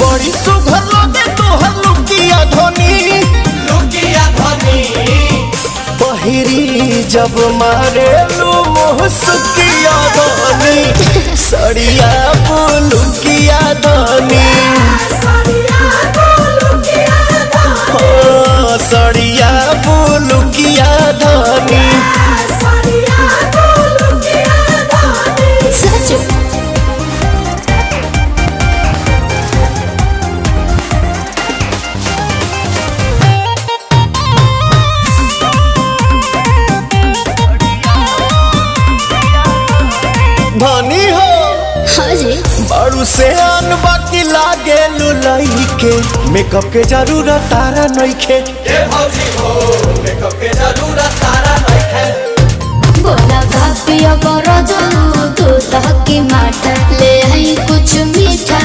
बड़ी सुघर लगे तोहर लुकिया धोनी पहिरी जब मारे लू मुहसुकिया धोनी सड़िया बुलुकिया धोनी सड़िया बुलुकिया धोनी धनी हो बड़ू से आन बाकी लागे लुलाई के मेकअप के जरूरत तारा नइखे बोला भापिया बरो तू तहकी माटा ले आई कुछ मीठा